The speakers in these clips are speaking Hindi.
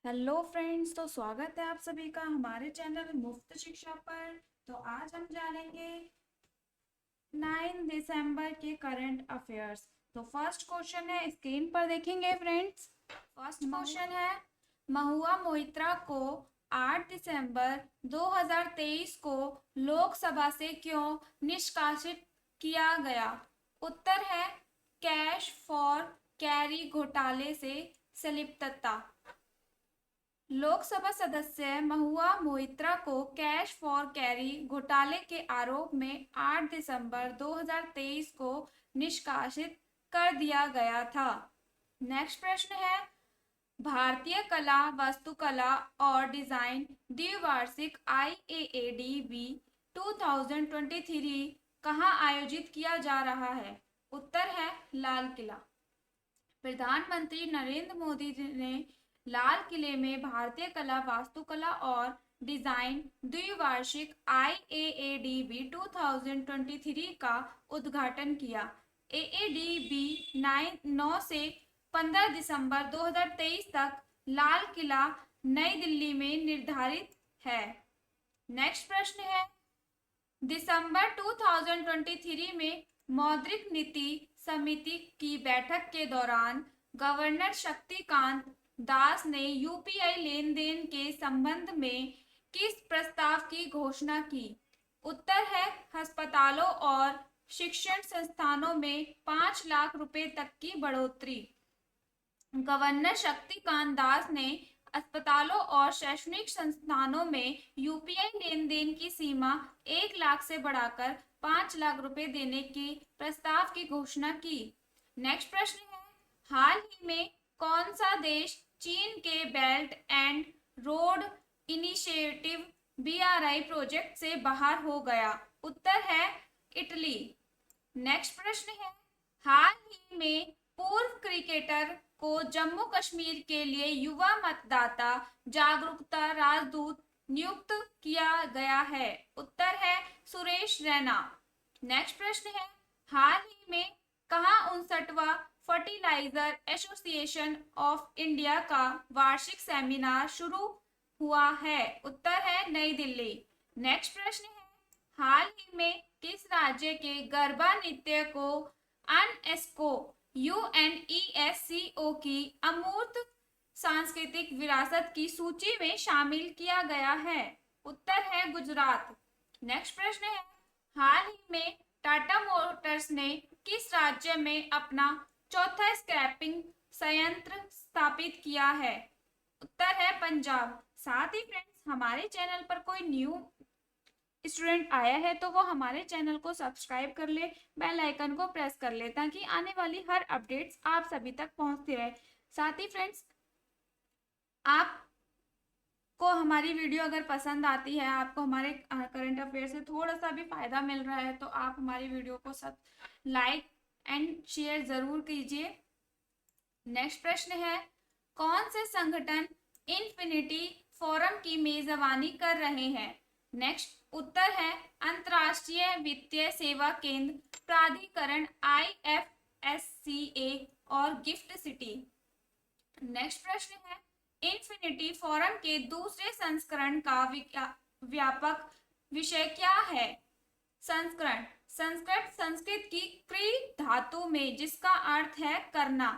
हेलो फ्रेंड्स, तो स्वागत है आप सभी का हमारे चैनल मुफ्त शिक्षा पर। तो आज हम जानेंगे 9 दिसंबर के करंट अफेयर्स। तो फर्स्ट क्वेश्चन है, स्क्रीन पर देखेंगे फ्रेंड्स। फर्स्ट महुआ। क्वेश्चन है, महुआ मोइत्रा को 8 दिसंबर 2023 को लोकसभा से क्यों निष्कासित किया गया? उत्तर है कैश फॉर कैरी घोटाले से संलिप्तता। लोकसभा सदस्य महुआ मोइत्रा को कैश फॉर कैरी घोटाले के आरोप में 8 दिसंबर 2023 को निष्कासित कर दिया गया था। नेक्स्ट प्रश्न है, भारतीय कला वास्तुकला और डिजाइन द्विवार्षिक IAADB 2023 कहाँ आयोजित किया जा रहा है? उत्तर है लाल किला। प्रधानमंत्री नरेंद्र मोदी ने लाल किले में भारतीय कला वास्तुकला और डिजाइन द्विवार्षिक IAADB 2023 का उद्घाटन किया। AADB 9 से 15 दिसंबर 2023 तक लाल किला नई दिल्ली में निर्धारित है। नेक्स्ट प्रश्न है, दिसंबर 2023 में मौद्रिक नीति समिति की बैठक के दौरान गवर्नर शक्तिकांत दास ने यूपीआई लेन देन के संबंध में किस प्रस्ताव की घोषणा की? उत्तर है अस्पतालों और शिक्षण संस्थानों में 5 लाख रुपए तक की बढ़ोतरी। गवर्नर शक्तिकांत दास ने अस्पतालों और शैक्षणिक संस्थानों में यूपीआई लेन देन की सीमा 1 लाख से बढ़ाकर 5 लाख रुपए देने के प्रस्ताव की घोषणा की। नेक्स्ट प्रश्न है, हाल ही में कौन सा देश चीन के belt and road initiative BRI project से बाहर हो गया? उत्तर है इटली। नेक्स्ट प्रश्न है, हाल ही में पूर्व क्रिकेटर को जम्मू कश्मीर के लिए युवा मतदाता जागरूकता राजदूत नियुक्त किया गया है? उत्तर है सुरेश रैना। नेक्स्ट प्रश्न है, हाल ही में कहाँ 59वां फर्टिलाइजर एसोसिएशन ऑफ इंडिया का वार्षिक सेमिनार शुरू हुआ है? उत्तर है नई दिल्ली। नेक्स्ट प्रश्न है, हाल ही में किस राज्य के गरबा नृत्य को अनएस्को UNESCO की अमूर्त सांस्कृतिक विरासत की सूची में शामिल किया गया है? उत्तर है गुजरात। नेक्स्ट प्रश्न है, हाल ही में टाटा मोटर्स ने किस राज्य में अपना चौथा स्क्रैपिंग संयंत्र स्थापित किया है? उत्तर है पंजाब। साथ ही फ्रेंड्स, हमारे चैनल पर कोई न्यू स्टूडेंट आया है तो वो हमारे चैनल को सब्सक्राइब कर ले, बेल आइकन को प्रेस कर ले, ताकि आने वाली हर अपडेट्स आप सभी तक पहुंचती रहे। साथ ही फ्रेंड्स, आपको हमारी वीडियो अगर पसंद आती है, आपको हमारे करंट अफेयर से थोड़ा सा भी फायदा मिल रहा है, तो आप हमारी वीडियो को सब लाइक एंड शेयर जरूर कीजिए। नेक्स्ट प्रश्न है, कौन से संगठन इन्फिनिटी फोरम की मेजबानी कर रहे हैं? नेक्स्ट उत्तर है अंतर्राष्ट्रीय वित्तीय सेवा केंद्र प्राधिकरण IFSCA और गिफ्ट सिटी। नेक्स्ट प्रश्न है, इन्फिनिटी फोरम के दूसरे संस्करण का व्यापक विषय क्या है? संस्करण संस्कृत की क्री धातु में जिसका अर्थ है करना,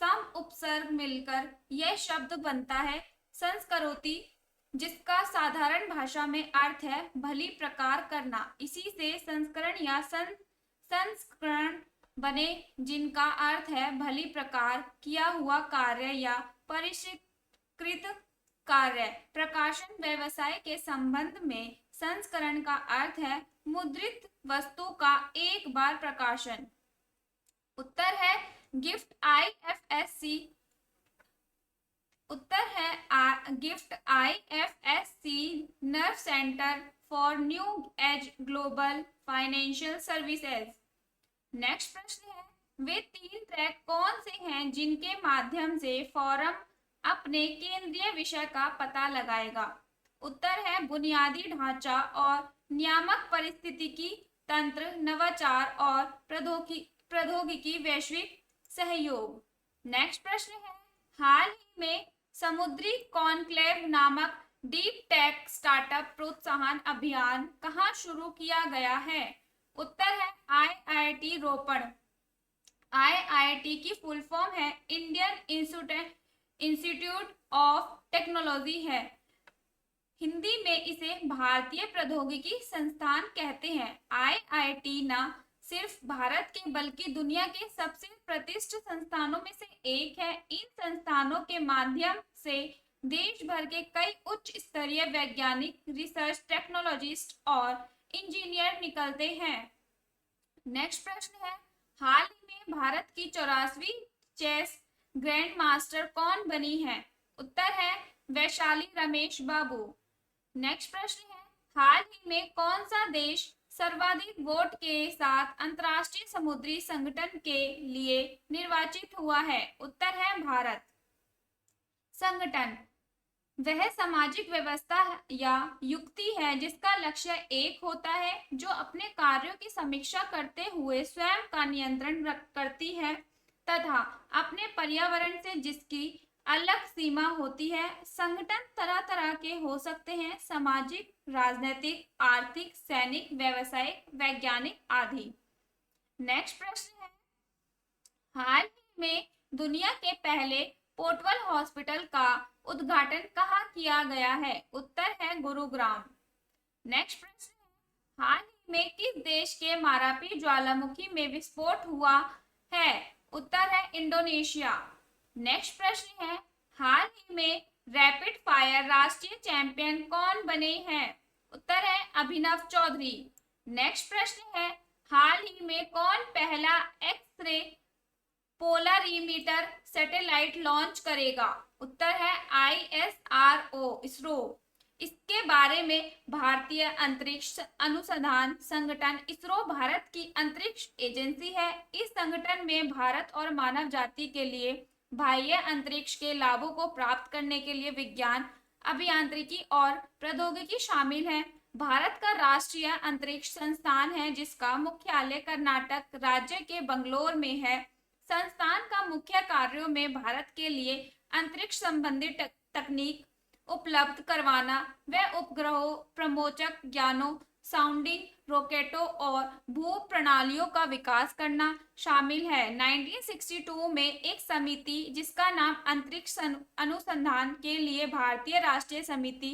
सम उपसर्ग मिलकर यह शब्द बनता है संस्करोति, जिसका साधारण भाषा में अर्थ है भली प्रकार करना। इसी से संस्करण या संस्करण बने, जिनका अर्थ है भली प्रकार किया हुआ कार्य या परिष्कृत कार्य। प्रकाशन व्यवसाय के संबंध में संस्करण का अर्थ है मुद्रित वस्तु का एक बार प्रकाशन। उत्तर है गिफ्ट IFSC। उत्तर है gift IFSC nerve centre for new age global financial services. Next प्रश्न है, वे 3 ट्रैक कौन से हैं जिनके माध्यम से फोरम अपने केंद्रीय विषय का पता लगाएगा? उत्तर है बुनियादी ढांचा और नियामक परिस्थितिकी तंत्र, नवाचार और प्रौद्योगिकी, वैश्विक सहयोग। नेक्स्ट प्रश्न है, हाल ही में समुद्री कॉन्क्लेव नामक डीप टेक स्टार्टअप प्रोत्साहन अभियान कहाँ शुरू किया गया है? उत्तर है आईआईटी रोपड़। आईआईटी की फुल फॉर्म है इंडियन इंस्टीट्यूट ऑफ टेक्नोलॉजी है। हिंदी में इसे भारतीय प्रौद्योगिकी संस्थान कहते हैं। आईआईटी न सिर्फ भारत के बल्कि दुनिया के सबसे प्रतिष्ठित संस्थानों में से एक है। इन संस्थानों के माध्यम से देश भर के कई उच्च स्तरीय वैज्ञानिक, रिसर्च टेक्नोलॉजिस्ट और इंजीनियर निकलते हैं। नेक्स्ट प्रश्न है, हाल ही में भारत की 84वीं चेस ग्रैंड मास्टर कौन बनी है? उत्तर है वैशाली रमेश बाबू। नेक्स्ट प्रश्न है, हाल ही में कौन सा देश सर्वाधिक वोट के साथ अंतर्राष्ट्रीय समुद्री संगठन के लिए निर्वाचित हुआ है? उत्तर है भारत। संगठन वह सामाजिक व्यवस्था या युक्ति है जिसका लक्ष्य एक होता है, जो अपने कार्यों की समीक्षा करते हुए स्वयं का नियंत्रण करती है तथा अपने पर्यावरण से जिसकी अलग सीमा होती है। संगठन तरह तरह के हो सकते हैं, सामाजिक, राजनीतिक, आर्थिक, सैनिक, व्यावसायिक, वैज्ञानिक आदि। नेक्स्ट प्रश्न है, हाल ही में दुनिया के पहले पोर्टेबल हॉस्पिटल का उद्घाटन कहाँ किया गया है? उत्तर है गुरुग्राम। नेक्स्ट प्रश्न है, हाल ही में किस देश के मारापी ज्वालामुखी में विस्फोट हुआ है? उत्तर है इंडोनेशिया। नेक्स्ट प्रश्न है, हाल ही में रैपिड फायर राष्ट्रीय चैंपियन कौन बने हैं? उत्तर है अभिनव चौधरी। नेक्स्ट प्रश्न है, हाल ही में कौन पहला एक्स-रे पोलरीमीटर सैटेलाइट लॉन्च करेगा? उत्तर है आईएसआरओ इसरो। इसके बारे में भारतीय अंतरिक्ष अनुसंधान संगठन इसरो भारत की अंतरिक्ष एजेंसी है। इस संगठन में भारत और मानव जाति के लिए बाह्य अंतरिक्ष के लाभों को प्राप्त करने के लिए विज्ञान, अभियांत्रिकी और प्रौद्योगिकी शामिल है। भारत का राष्ट्रीय अंतरिक्ष संस्थान है जिसका मुख्यालय कर्नाटक राज्य के बंगलौर में है। संस्थान का मुख्य कार्यों में भारत के लिए अंतरिक्ष संबंधी तकनीक उपलब्ध करवाना व उपग्रहों, प्रमोचक ज्ञानों, साउंडिंग रॉकेटों और भू प्रणालियों का विकास करना शामिल है। 1962 में एक समिति जिसका नाम अंतरिक्ष अनुसंधान के लिए भारतीय राष्ट्रीय समिति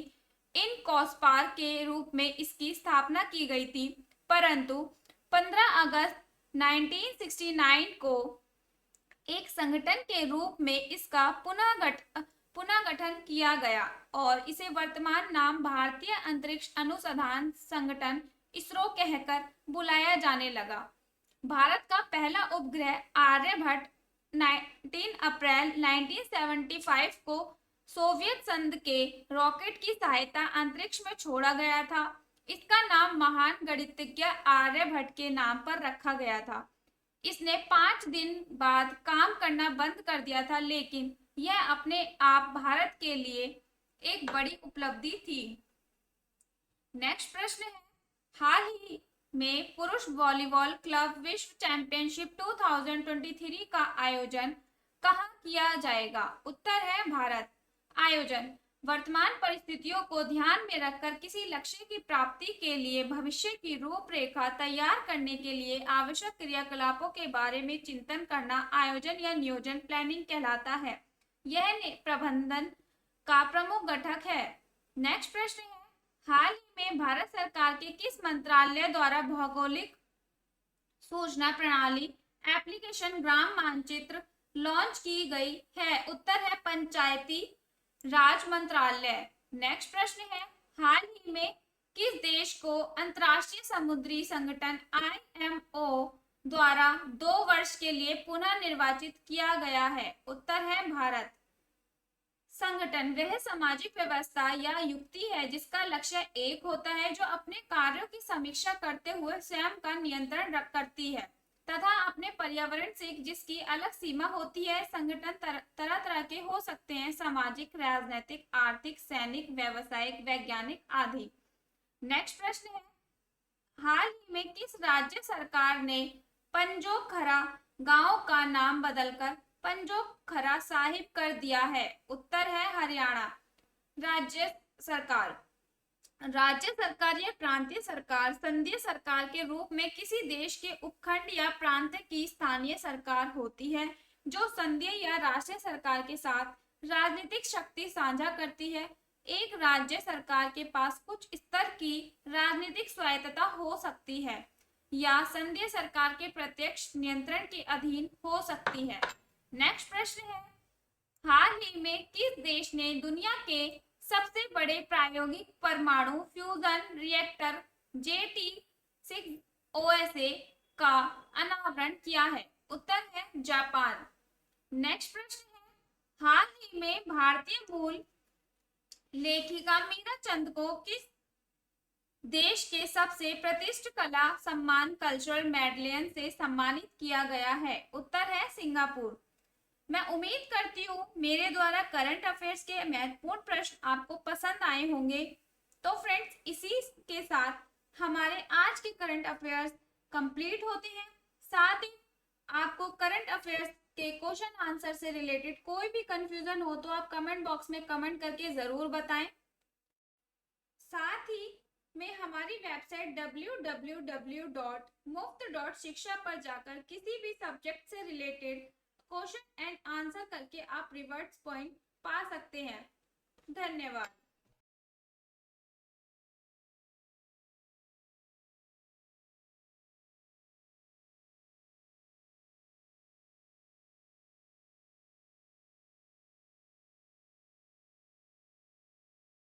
इनकॉस्पार के रूप में इसकी स्थापना की गई थी, परंतु 15 अगस्त 1969 को एक संगठन के रूप में इसका पुनः गठन किया गया और इसे वर्तमान नाम भारतीय अंतरिक्ष अनुसंधान संगठन इसरो कहकर बुलाया जाने लगा। भारत का पहला उपग्रह आर्यभट्ट 19 अप्रैल 1975 को सोवियत संघ के रॉकेट की सहायता अंतरिक्ष में छोड़ा गया था। इसका नाम महान गणितज्ञ आर्यभट्ट के नाम पर रखा गया था। इसने 5 दिन बाद काम करना बंद कर दिया था, लेकिन यह अपने आप भारत के लिए एक बड़ी उपलब्धि थी। नेक्स्ट प्रश्न है, हाल ही में पुरुष वॉलीबॉल क्लब विश्व चैंपियनशिप 2023 का आयोजन कहाँ किया जाएगा? उत्तर है भारत। आयोजन वर्तमान परिस्थितियों को ध्यान में रखकर किसी लक्ष्य की प्राप्ति के लिए भविष्य की रूपरेखा तैयार करने के लिए आवश्यक क्रियाकलापों के बारे में चिंतन करना आयोजन या नियोजन प्लानिंग कहलाता है। यह प्रबंधन का प्रमुख घटक है। नेक्स्ट प्रश्न है, हाल ही में भारत सरकार के किस मंत्रालय द्वारा भौगोलिक सूचना प्रणाली एप्लीकेशन ग्राम मानचित्र लॉन्च की गई है? उत्तर है पंचायती राज मंत्रालय। नेक्स्ट प्रश्न है, हाल ही में किस देश को अंतर्राष्ट्रीय समुद्री संगठन IMO द्वारा 2 वर्ष के लिए पुनः निर्वाचित किया गया है? उत्तर है भारत। संगठन वह सामाजिक व्यवस्था या युक्ति है जिसका लक्ष्य एक होता है, जो अपने कार्यों की समीक्षा करते हुए स्वयं का नियंत्रण करती है तथा अपने पर्यावरण से जिसकी अलग सीमा होती है। संगठन तरह तरह के हो सकते हैं, सामाजिक, राजनीतिक, आर्थिक, सैनिक, व्यावसायिक, वैज्ञानिक आदि। नेक्स्ट प्रश्न है, हाल ही में किस राज्य सरकार ने पंजोखरा गांव का नाम बदलकर पंजो खरा साहिब कर दिया है? उत्तर है हरियाणा। राज्य सरकार। राज्य सरकार या प्रांतीय सरकार संघीय सरकार के रूप में किसी देश के उपखंड या प्रांत की स्थानीय सरकार होती है जो संघीय या राष्ट्रीय सरकार के साथ राजनीतिक शक्ति साझा करती है। एक राज्य सरकार के पास कुछ स्तर की राजनीतिक स्वायत्तता हो सकती है या संघीय सरकार के प्रत्यक्ष नियंत्रण के अधीन हो सकती है। नेक्स्ट प्रश्न है, हाल ही में किस देश ने दुनिया के सबसे बड़े प्रायोगिक परमाणु फ्यूजन रिएक्टर JT6OSA का अनावरण किया है? उत्तर है जापान। नेक्स्ट प्रश्न है, हाल ही में भारतीय मूल लेखिका मीरा चंद को किस देश के सबसे प्रतिष्ठित कला सम्मान कल्चरल मेडलियन से सम्मानित किया गया है? उत्तर है सिंगापुर। मैं उम्मीद करती हूँ मेरे द्वारा करंट अफेयर्स के महत्वपूर्ण प्रश्न आपको पसंद आए होंगे। तो फ्रेंड्स, इसी के साथ हमारे आज के करंट अफेयर्स कंप्लीट होते हैं। साथ ही आपको करंट अफेयर्स के क्वेश्चन आंसर से रिलेटेड कोई भी कंफ्यूजन हो तो आप कमेंट बॉक्स में कमेंट करके जरूर बताएं। साथ ही में हमारी वेबसाइट www.muft.shiksha पर जाकर किसी भी सब्जेक्ट से रिलेटेड क्वेश्चन एंड आंसर करके आप रिवर्स पॉइंट पा सकते हैं। धन्यवाद।